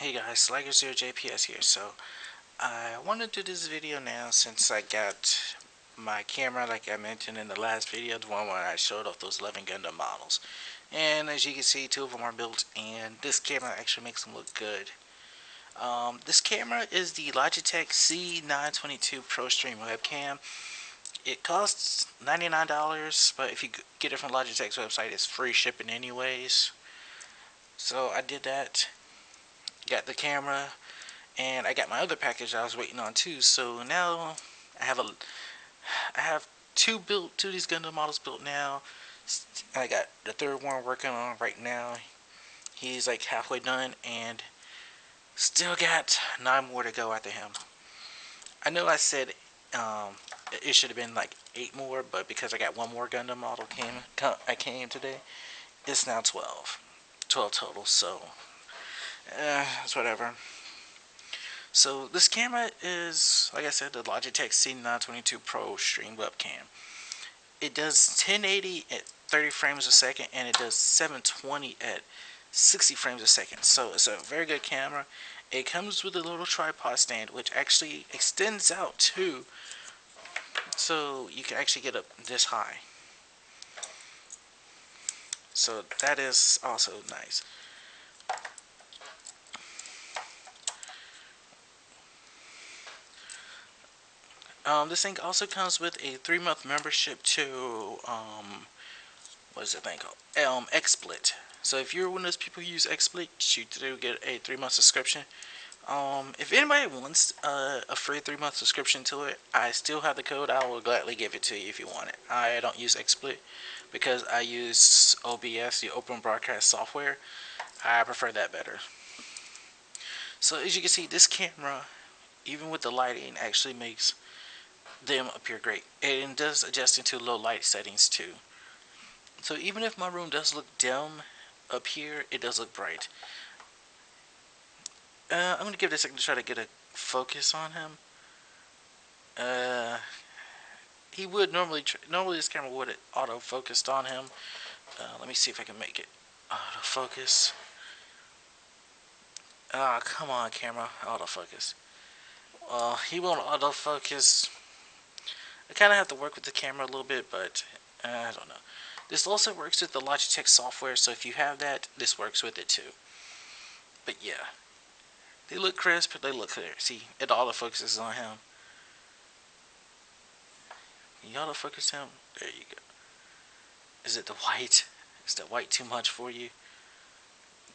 Hey guys, Slacker0JPS here. So I want to do this video now since I got my camera like I mentioned in the last video, the one where I showed off those 11 Gundam models. And as you can see, 2 of them are built and this camera actually makes them look good. This camera is the Logitech C922 Pro Stream webcam. It costs $99, but if you get it from Logitech's website, it's free shipping anyways. So I did that, got the camera, and I got my other package I was waiting on too. So now I have two of these Gundam models built now. I got the third one working on right now. He's like halfway done, and still got 9 more to go after him. I know I said it should have been like 8 more, but because I got one more Gundam model came today, it's now 12 total. So it's whatever. So this camera is, like I said, the Logitech C922 Pro Stream webcam. It does 1080 at 30 frames a second, and it does 720 at 60 frames a second. So it's a very good camera. It comes with a little tripod stand, which actually extends out too, so you can actually get up this high. So that is also nice. This thing also comes with a 3-month membership to what is that thing called? XSplit. So if you're one of those people who use XSplit, you do get a 3-month subscription. If anybody wants a free 3-month subscription to it, I still have the code. I will gladly give it to you if you want it. I don't use XSplit because I use OBS, the Open Broadcast Software. I prefer that better. So as you can see, this camera, even with the lighting, actually makes them appear great. And it does adjust into low light settings too. So even if my room does look dim up here, it does look bright. I'm going to give it a second to try to get a focus on him. He would normally this camera would auto focused on him. Let me see if I can make it autofocus. Ah, come on, camera, autofocus. He won't autofocus. I kind of have to work with the camera a little bit, but I don't know. This also works with the Logitech software, so if you have that, this works with it too. But yeah, they look crisp, they look clear. See, it autofocuses on him. You autofocus him? There you go. Is it the white? Is the white too much for you?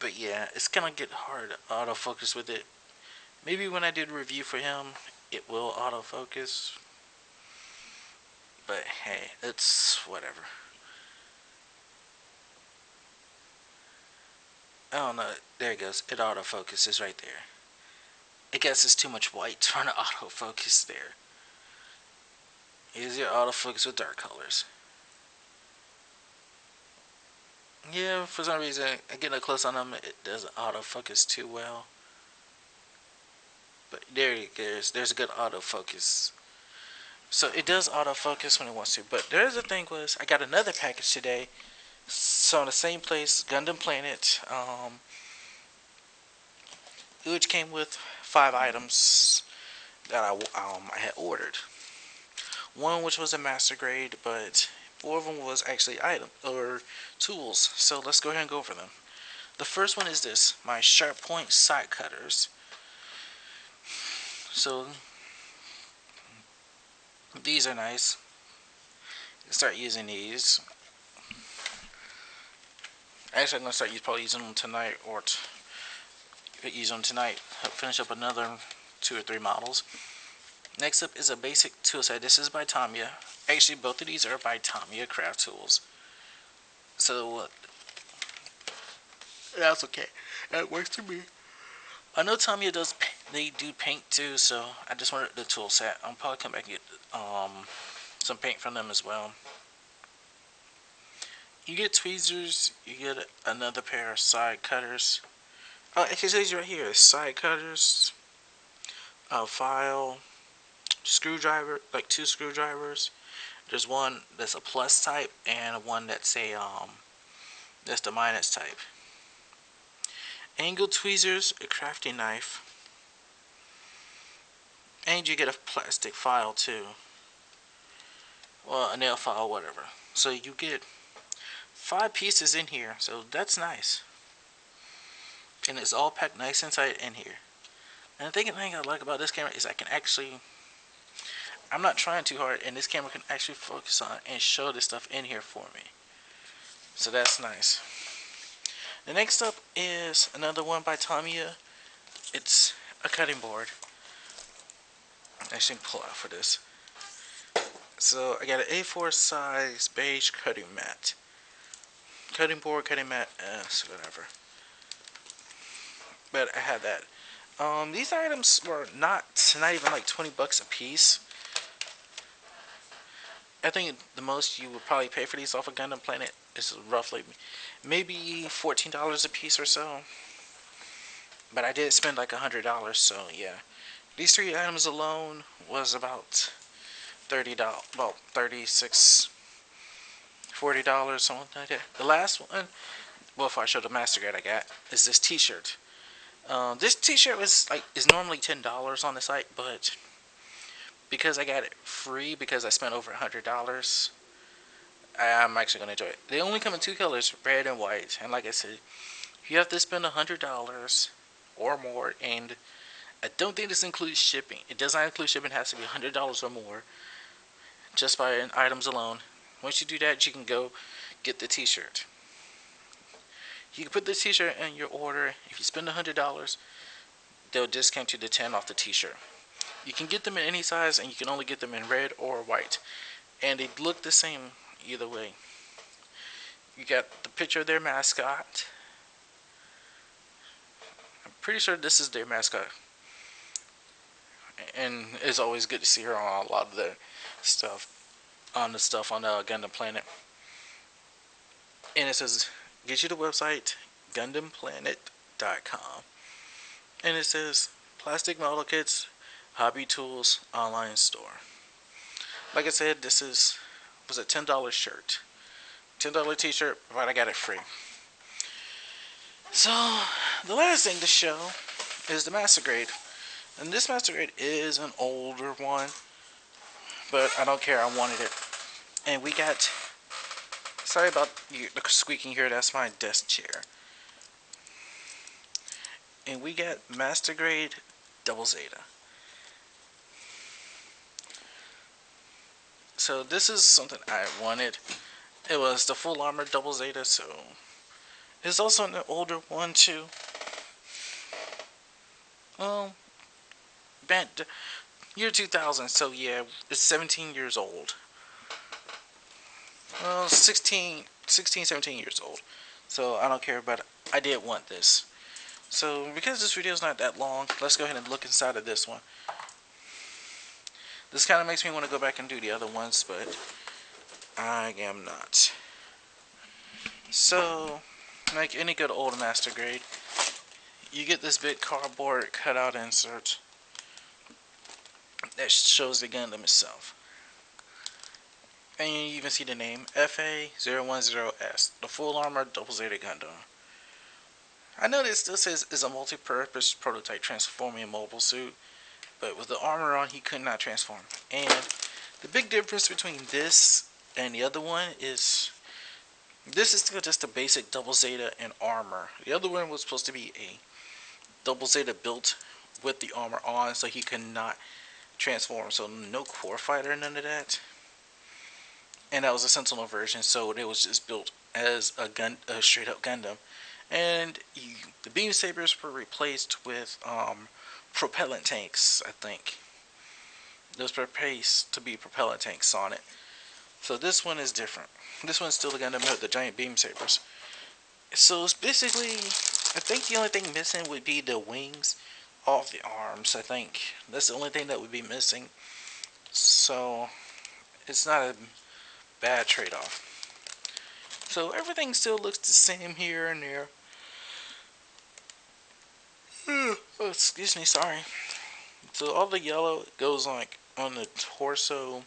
But yeah, it's gonna get hard to autofocus with it. Maybe when I do the review for him, it will autofocus. But hey, it's whatever. I don't know. There it goes. It autofocuses right there. I guess it's too much white trying to autofocus there. Easier autofocus with dark colors. Yeah, for some reason, getting up close on them, it doesn't autofocus too well. But there it goes. There's a good autofocus. So it does autofocus when it wants to. But there's the thing was, I got another package today. So in the same place, Gundam Planet, which came with 5 items that I had ordered. One which was a master grade, but 4 of them was actually tools. So let's go ahead and go over them. The first one is this, my sharp point side cutters. So these are nice. Start using these. Actually, I'm gonna start probably using them tonight, or use them tonight. Finish up another 2 or 3 models. Next up is a basic tool set. This is by Tamiya. Actually, both of these are by Tamiya Craft Tools. So that's okay. That works for me. I know Tamiya they do paint too, so I just wanted the tool set. I'll probably come back and get some paint from them as well. You get tweezers, you get another pair of side cutters. Oh, it says right here, side cutters, a file, screwdriver, like 2 screwdrivers. There's one that's a plus type and one that's a that's the minus type. angle tweezers, a crafting knife, and you get a plastic file too. Well, a nail file, whatever. So you get 5 pieces in here, so that's nice. And it's all packed nice inside in here. And the thing I like about this camera is I'm not trying too hard, and this camera can actually focus on and show this stuff in here for me. So that's nice. The next up is another one by Tamiya. It's a cutting board. I should pull out for this. So I got an A4 size beige cutting mat. Cutting board, cutting mat, whatever. But I had that. These items were not even like 20 bucks a piece. I think the most you would probably pay for these off of Gundam Planet is roughly maybe $14 a piece or so. But I did spend like $100, so yeah. These 3 items alone was about $30, about $36, $40, something like that. The last one, well, if I show the master grade I got, is this T-shirt. This T-shirt is normally $10 on the site, but because I got it free because I spent over $100, I'm actually gonna enjoy it. They only come in 2 colors, red and white, and like I said, you have to spend $100 or more, and I don't think this includes shipping. It does not include shipping. It has to be $100 or more just by items alone. Once you do that, you can go get the T-shirt. You can put the T-shirt in your order. If you spend $100, they'll discount you the 10 off the T-shirt. You can get them in any size, and you can only get them in red or white, and they look the same either way. You got the picture of their mascot. I'm pretty sure this is their mascot, and it's always good to see her on a lot of their stuff, on the Gundam Planet. And it says, get you the website gundamplanet.com, and it says plastic model kits, hobby tools, online store. Like I said, this was a $10 shirt, $10 T-shirt, but I got it free. So the last thing to show is the master grade, and this master grade is an older one, but I don't care. I wanted it, and we got. Sorry about the squeaking here. That's my desk chair. And we got master grade double Zeta. So this is something I wanted. It was the full armor double Zeta, so it's also an older one too. Year 2000, so yeah, it's 17 years old. Well, 16, 17 years old. So I don't care, but I did want this. So because this video is not that long, let's go ahead and look inside of this one. This kind of makes me want to go back and do the other ones, but I am not. So, like any good old master grade, you get this big cardboard cutout insert that shows the Gundam itself. And you even see the name FA010S, the full armor double Zeta Gundam. I know this still says is a multi-purpose prototype transforming mobile suit, but with the armor on, he could not transform. And the big difference between this and the other one is this is still just a basic double Zeta and armor. The other one was supposed to be a double Zeta built with the armor on, so he could not transform. So no core fighter, none of that. And that was a Sentinel version, so it was just built as a straight up Gundam. And the beam sabers were replaced with propellant tanks, I think. Those were replaced to be propellant tanks on it. So this one is different. This one's still the Gundam with the giant beam sabers. So it's basically, I think the only thing missing would be the wings off the arms. I think that's the only thing that would be missing. So it's not a bad trade-off. So everything still looks the same here and there. Oh, excuse me, sorry. So all the yellow goes like on the torso,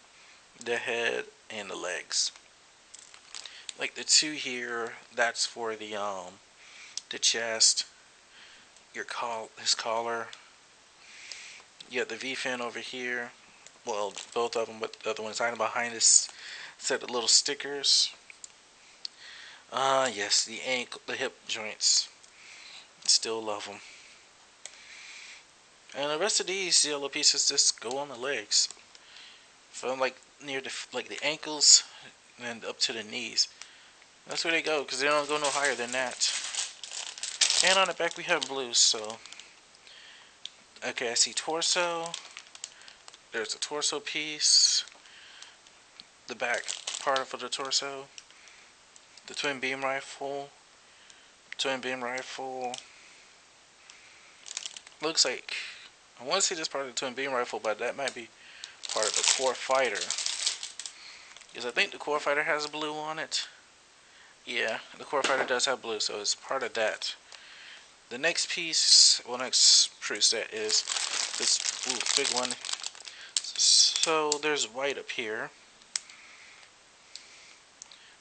the head, and the legs. Like the 2 here, that's for the chest. his collar. You got the V fin over here. Well, both of them, but the other one's hiding behind this set of little stickers. Yes, the ankle, the hip joints. Still love them. And the rest of these yellow pieces just go on the legs, from like near the ankles and up to the knees. That's where they go, because they don't go no higher than that. And on the back we have blue. So okay, I see torso. There's the torso piece, the back part of the torso, the twin beam rifle. Looks like, I want to see this part of the twin beam rifle, but that might be part of the core fighter, because I think the core fighter has blue on it. Yeah, the core fighter does have blue, so it's part of that. The next piece, well, next preset is this big one. So there's white up here.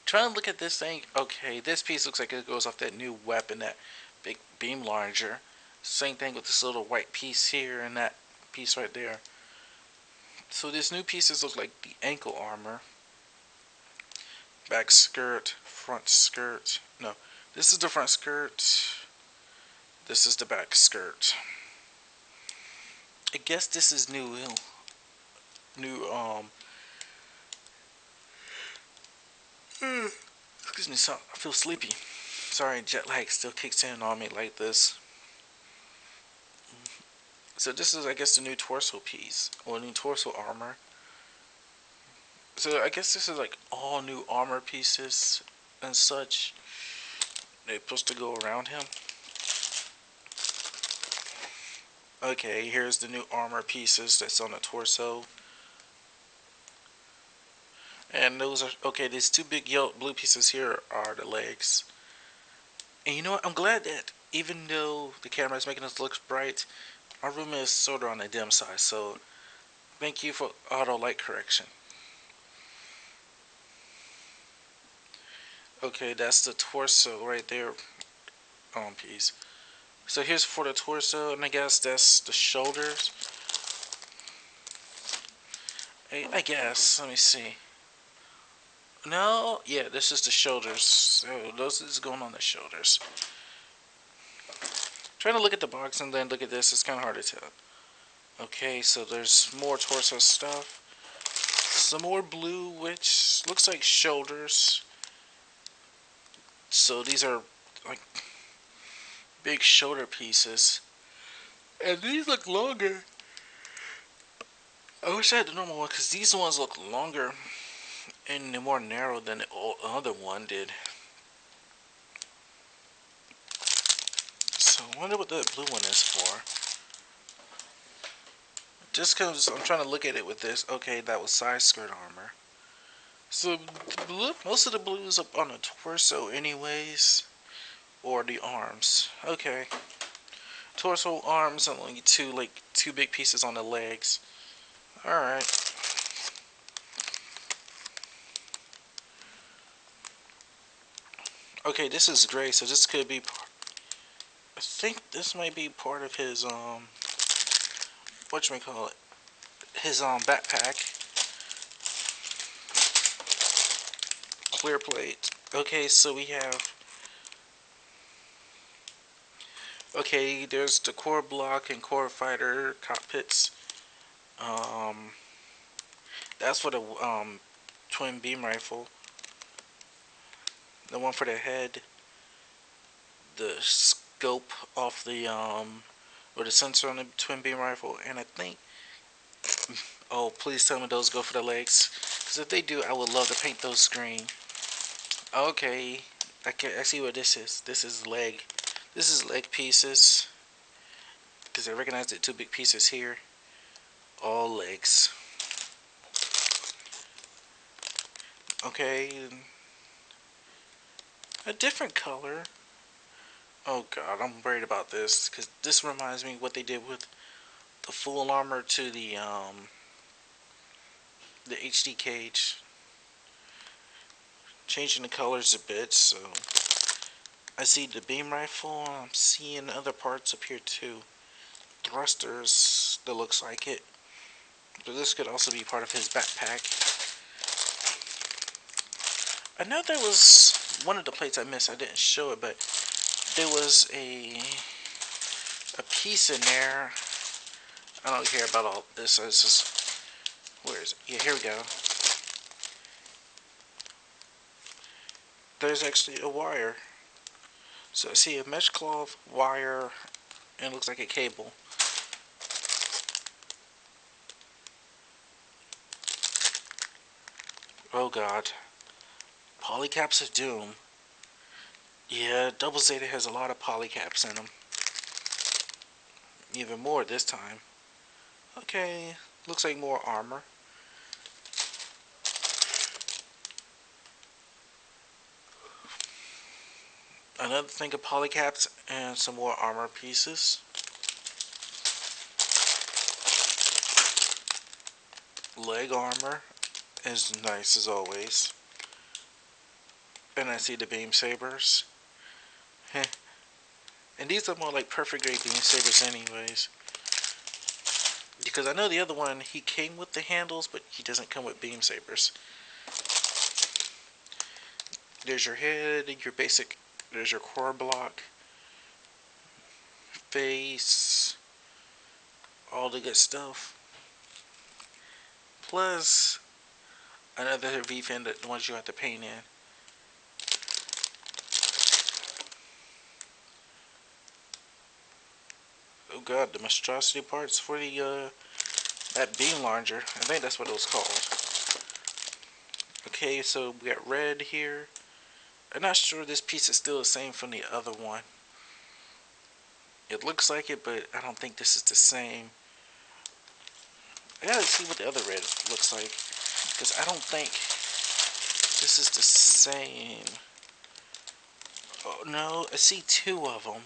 Trying to look at this thing. Okay, this piece looks like it goes off that new weapon, that big beam launcher. Same thing with this little white piece here and that piece right there. So these new pieces look like the ankle armor. Back skirt, front skirt. No, this is the front skirt. This is the back skirt. I guess this is new, excuse me, so I feel sleepy. Sorry, jet lag still kicks in on me like this. So this is, I guess, the new torso piece, or new torso armor. So I guess this is like all new armor pieces and such. They're supposed to go around him. Okay, here's the new armor pieces that's on the torso. And those are, okay, these two big yellow blue pieces here are the legs. And you know what, I'm glad that even though the camera is making us look bright, our room is sort of on the dim side, so thank you for auto light correction. Okay, that's the torso right there piece. So here's for the torso, and I guess that's the shoulders. I guess, let me see. No, yeah, this is the shoulders. So those is going on the shoulders. Trying to look at the box and then look at this, it's kind of hard to tell. Okay, so there's more torso stuff. Some more blue, which looks like shoulders. So these are like big shoulder pieces. And these look longer. I wish I had the normal one, because these ones look longer and more narrow than the other one did. So I wonder what the blue one is for. Just because I'm trying to look at it with this. Okay, that was side skirt armor. So the blue, most of the blue is up on the torso anyways. Or the arms. Okay. Torso, arms, and only two big pieces on the legs. Alright. Okay, this is gray, so this could be, I think this might be part of his, whatchamacallit, his, backpack. Clear plate. Okay, so we have, okay, there's the core block and core fighter cockpits. That's for the, twin beam rifle. The one for the head. The scope off the, or the sensor on the twin beam rifle, and I think, oh, please tell me those go for the legs, because if they do, I would love to paint those green. Okay, I see what this is. This is leg. This is leg pieces, because I recognize the two big pieces here. All legs. Okay, a different color. Oh god, I'm worried about this, because this reminds me what they did with the full armor to the HD cage. Changing the colors a bit, so I see the beam rifle. I'm seeing other parts up here too. Thrusters, that looks like it. But this could also be part of his backpack. I know there was one of the plates I missed. I didn't show it, but there was a piece in there. I don't care about all this. It's just, where is it? Yeah, here we go. There's actually a wire. So I see a mesh cloth, wire, and it looks like a cable. Oh god. Polycaps of Doom. Yeah, Double Zeta has a lot of polycaps in them. Even more this time. Okay, looks like more armor. Another thing of polycaps and some more armor pieces. Leg armor is nice as always. And I see the beam sabers. And these are more like perfect grade beam sabers anyways. Because I know the other one, he came with the handles, but he doesn't come with beam sabers. There's your head, your basic, there's your core block, face, all the good stuff. Plus, another V-fin, the ones you have to paint in. Oh god, the monstrosity parts for the, that beam launcher. I think that's what it was called. Okay, so we got red here. I'm not sure this piece is still the same from the other one. It looks like it, but I don't think this is the same. I gotta see what the other red looks like, because I don't think this is the same. Oh no, I see two of them.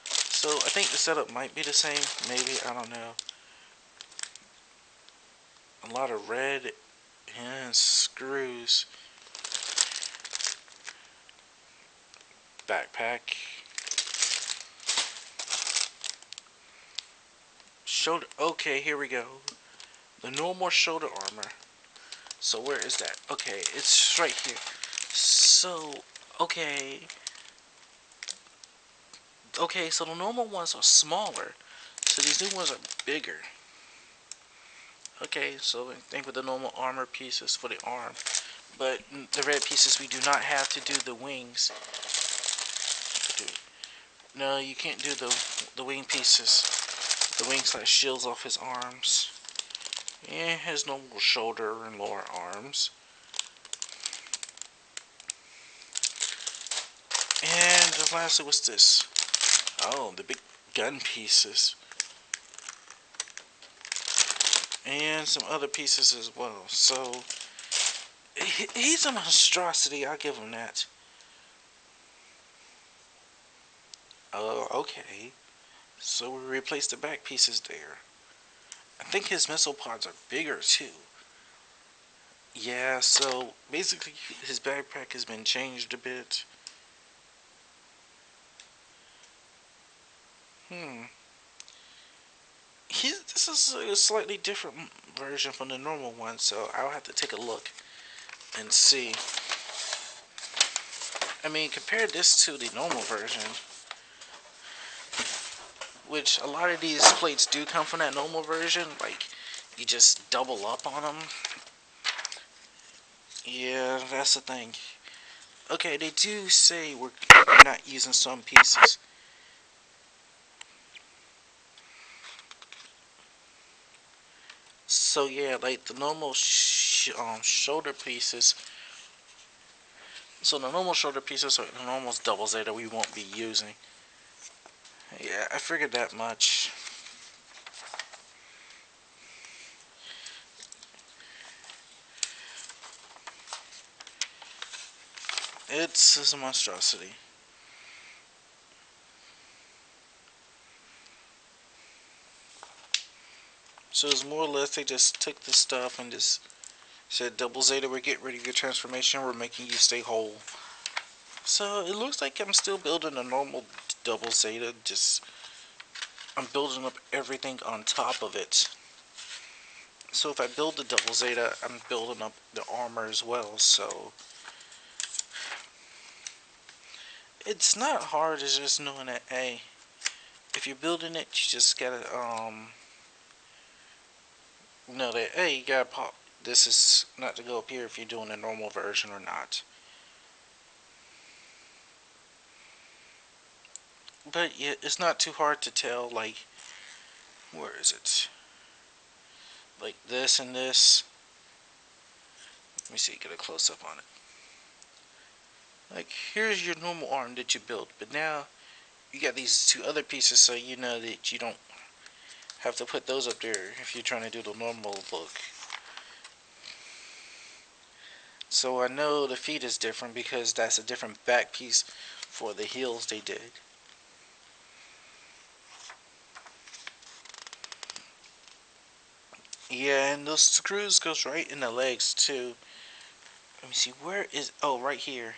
So I think the setup might be the same, maybe, I don't know. A lot of red and screws. Backpack. Shoulder, okay, here we go. The normal shoulder armor. So where is that? Okay, it's right here. So, okay. Okay, so the normal ones are smaller. So these new ones are bigger. Okay, so I think with the normal armor pieces for the arm. But the red pieces we do not have to do the wings. No, you can't do the wing pieces. The wing slash shields off his arms. And his normal shoulder and lower arms. And lastly, what's this? Oh, the big gun pieces. And some other pieces as well. So, he's a monstrosity, I'll give him that. Oh, okay. So we replaced the back pieces there. I think his missile pods are bigger too. Yeah, so basically his backpack has been changed a bit. This is a slightly different version from the normal one, so I'll have to take a look and see. I mean, compare this to the normal version, which a lot of these plates do come from that normal version, like you just double up on them. Yeah, that's the thing. Okay, they do say we're not using some pieces. So yeah, like the normal shoulder pieces. So the normal shoulder pieces are the normal double Zeta we won't be using. Yeah, I figured that much. It's a monstrosity. So it's more or less they just took the stuff and just said, Double Zeta, we're getting rid of your transformation. We're making you stay whole. So it looks like I'm still building a normal double Zeta, just I'm building up everything on top of it. So if I build the double Zeta, I'm building up the armor as well, so it's not hard, it's just knowing that, hey, if you're building it, you just gotta, know that, hey, you gotta pop, this is not to go up here if you're doing a normal version or not. But yeah, it's not too hard to tell, like, where is it? Like this and this. Let me see, get a close up on it. Like, here's your normal arm that you built, but now you got these two other pieces, so you know that you don't have to put those up there if you're trying to do the normal look. So I know the feet is different because that's a different back piece for the heels they did. Yeah, and those screws goes right in the legs too. Let me see, where is, oh, right here.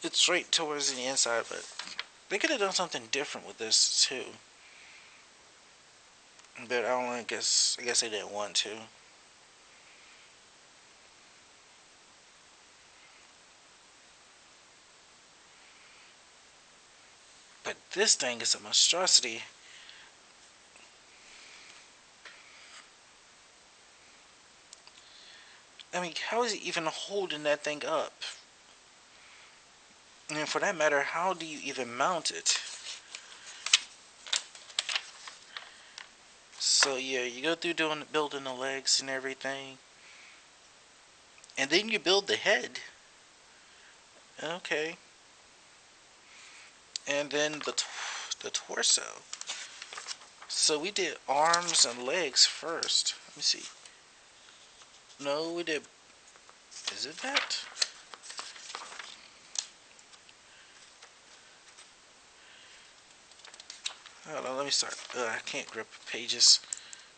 It's right towards the inside, but they could have done something different with this too. But I guess they didn't want to. But this thing is a monstrosity. I mean, how is he even holding that thing up? And for that matter, how do you even mount it? So yeah, you go through building the legs and everything, and then you build the head. Okay, and then the torso. So we did arms and legs first. Let me see. No, we did. Is it that? Hold on, let me start. I can't grip pages.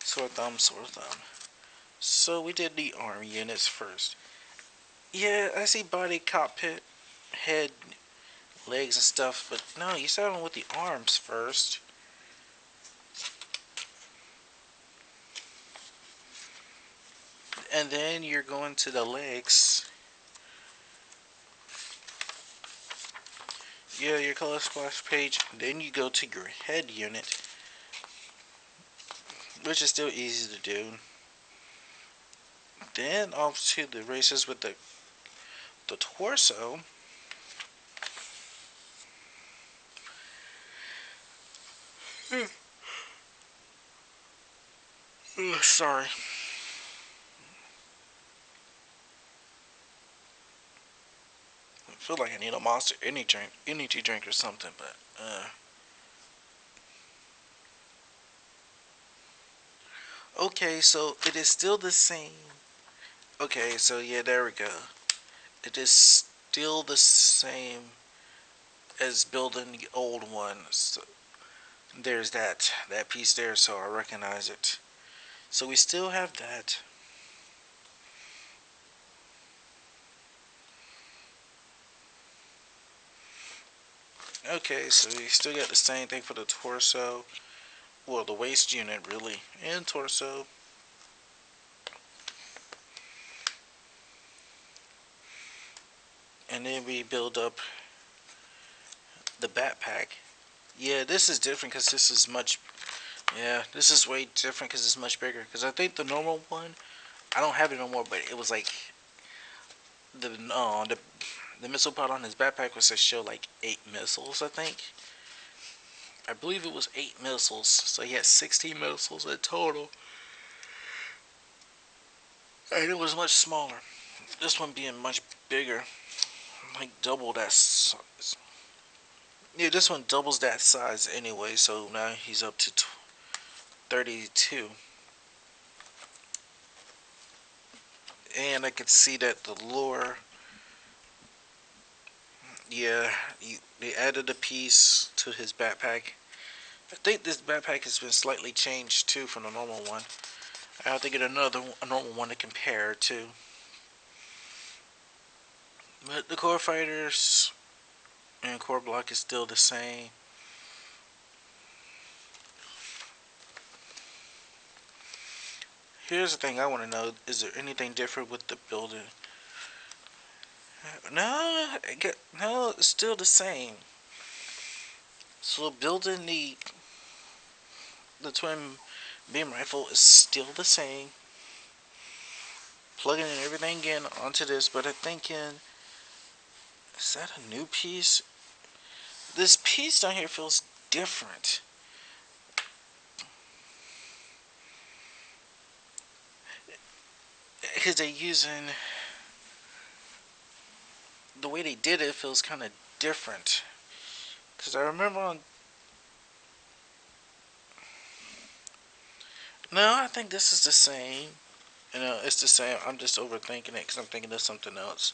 Sore thumb, sore thumb. So we did the arm units first. Yeah, I see body, cockpit, head, legs and stuff, but no, you started with the arms first. And then you're going to the legs. Yeah, your color splash page. Then you go to your head unit, which is still easy to do. Then off to the races with the torso. Sorry. I feel like I need a monster energy drink or something, but okay, so it is still the same. Okay, so yeah, there we go. It is still the same as building the old one. So there's that piece there, so I recognize it. So we still have that. Okay, so we still got the same thing for the torso. Well, the waist unit really, and torso. And then we build up the backpack. Yeah, this is different because this is much. Yeah, this is way different because it's much bigger. Because I think the normal one, I don't have it no more, but it was like the the missile pod on his backpack was to show like 8 missiles. I think. I believe it was 8 missiles. So he had 16 missiles in total, and it was much smaller. This one being much bigger, like double that size. Yeah, this one doubles that size anyway, so now he's up to 32. And I can see that the lure, yeah, they added a piece to his backpack. I think this backpack has been slightly changed too from the normal one. I have to get a normal one to compare to. But the core fighters and core block is still the same. Here's the thing I want to know: is there anything different with the building? No, no, it's still the same. So building the twin beam rifle is still the same. Plugging in everything in onto this, but I'm thinking, is that a new piece? This piece down here feels different. Because they're using, the way they did it feels kind of different. Because I remember on, no, I think this is the same. You know, it's the same. I'm just overthinking it because I'm thinking of something else.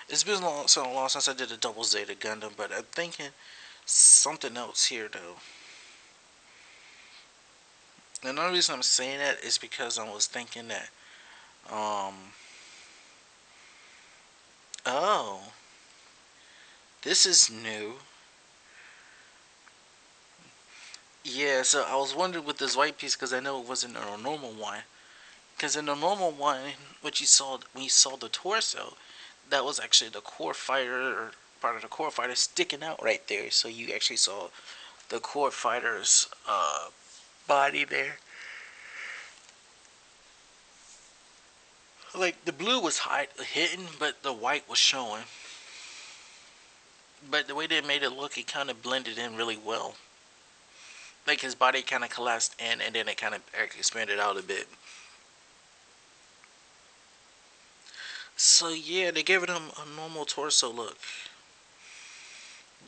It's been so long since I did a double Zeta Gundam, but I'm thinking something else here though. And the only reason I'm saying that is because I was thinking that, oh, this is new. Yeah, so I was wondering with this white piece because I know it wasn't a normal one. Because in the normal one, what you saw when you saw the torso, that was actually the core fighter, or part of the core fighter sticking out right there. So you actually saw the core fighter's body there. Like the blue was hidden, but the white was showing. But the way they made it look, it kind of blended in really well. Like his body kind of collapsed in, and then it kind of expanded out a bit. So yeah, they gave him a normal torso look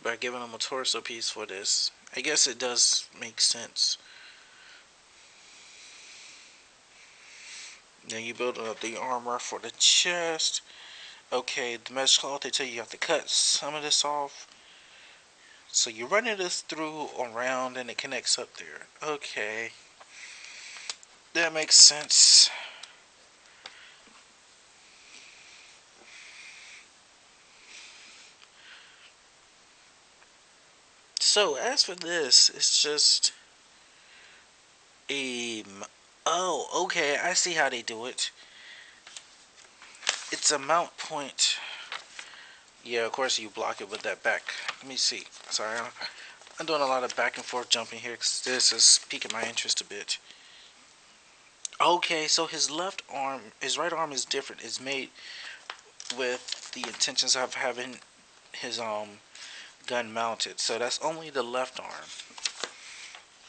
by giving him a torso piece for this. I guess it does make sense. Then you build up the armor for the chest. Okay, the mesh cloth, they tell you have to cut some of this off. So you're running this through around and it connects up there. Okay. That makes sense. So as for this, it's just a... Oh, okay, I see how they do it. It's a mount point. Yeah, of course you block it with that back. Let me see. Sorry, I'm doing a lot of back and forth jumping here because this is piquing my interest a bit. Okay, so his left arm, his right arm is different. It's made with the intentions of having his gun mounted. So that's only the left arm.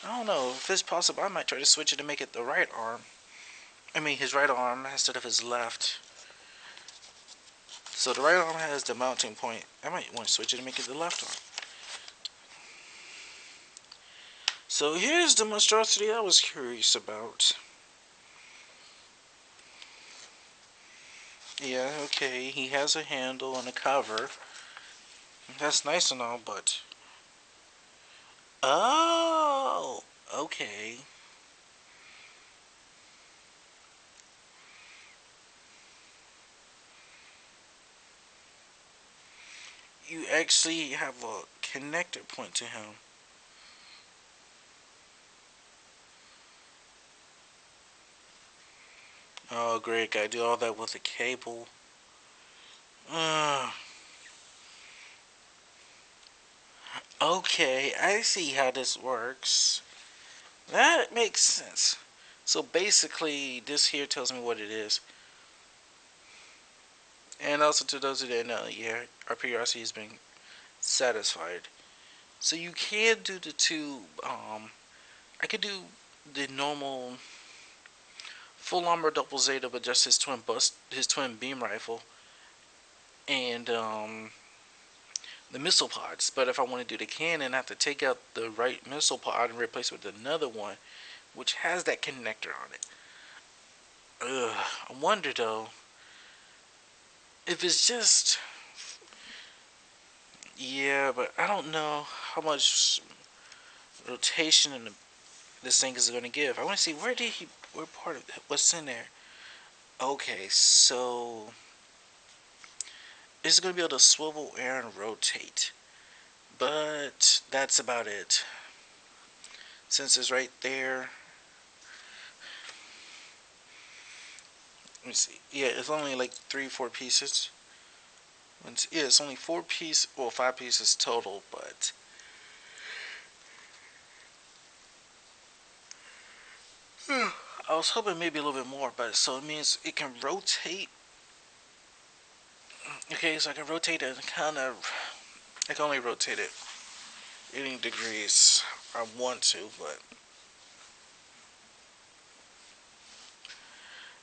I don't know if it's possible. I might try to switch it to make it the right arm. I mean his right arm instead of his left. So the right arm has the mounting point. I might want to switch it to make it the left arm. So here's the monstrosity I was curious about. Yeah, okay, he has a handle and a cover. That's nice and all, but... Oh! Okay. You actually have a connector point to him. Oh, great, gotta do all that with a cable. Okay, I see how this works. That makes sense. So basically, this here tells me what it is. And also to those who didn't know, yeah, our PRC has been satisfied. So you can do the two, I could do the normal full armor double Zeta, but just his twin beam rifle, and the missile pods. But if I want to do the cannon, I have to take out the right missile pod and replace it with another one, which has that connector on it. Ugh, I wonder though, if it's just... Yeah, but I don't know how much rotation this thing is going to give. I want to see where part of what's in there. Okay, so it's going to be able to swivel and rotate, but that's about it. Since it's right there, let me see. Yeah, it's only like 3, 4 pieces. Yeah, it's only 4 pieces, well, 5 pieces total, but I was hoping maybe a little bit more. But so it means it can rotate. Okay, so I can rotate it kind of. I can only rotate it 80 degrees. I want to, but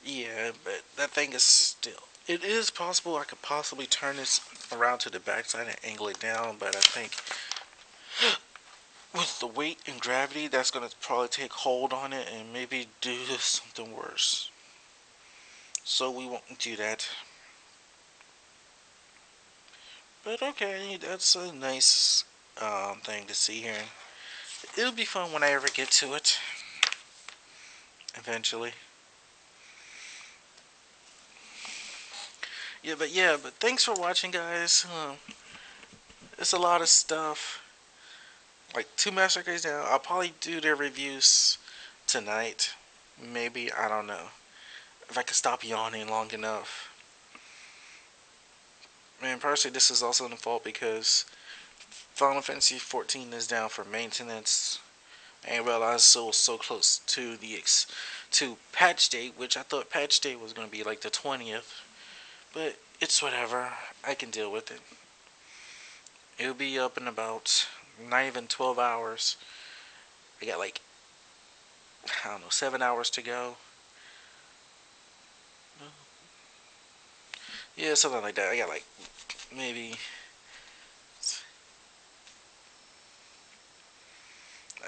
yeah, but that thing is still. It is possible I could possibly turn this around to the backside and angle it down, but I think with the weight and gravity, that's gonna probably take hold on it and maybe do something worse. So we won't do that. But okay, that's a nice thing to see here. It'll be fun when I ever get to it. Eventually. Yeah, but thanks for watching, guys. It's a lot of stuff. Like 2 massacres down. I'll probably do their reviews tonight. Maybe, I don't know. If I can stop yawning long enough. Man, personally, this is also the fault because Final Fantasy 14 is down for maintenance. I didn't realize it was so close to to patch date, which I thought patch date was going to be like the 20th. But it's whatever. I can deal with it. It'll be up in about not even 12 hours. I got like, I don't know, 7 hours to go. Yeah, something like that. I got like maybe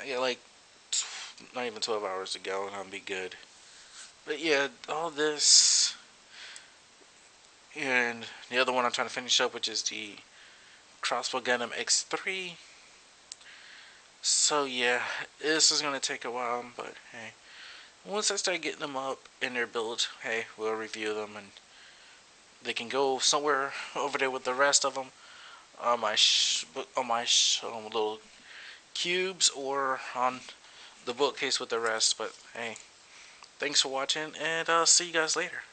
I got like not even 12 hours to go and I'll be good. But yeah, all this and the other one I'm trying to finish up, which is the Crossbow Gundam X3. So yeah, this is gonna take a while, but hey, once I start getting them up in their build, hey, we'll review them and they can go somewhere over there with the rest of them on my little cubes or on the bookcase with the rest. But hey, thanks for watching, and I'll see you guys later.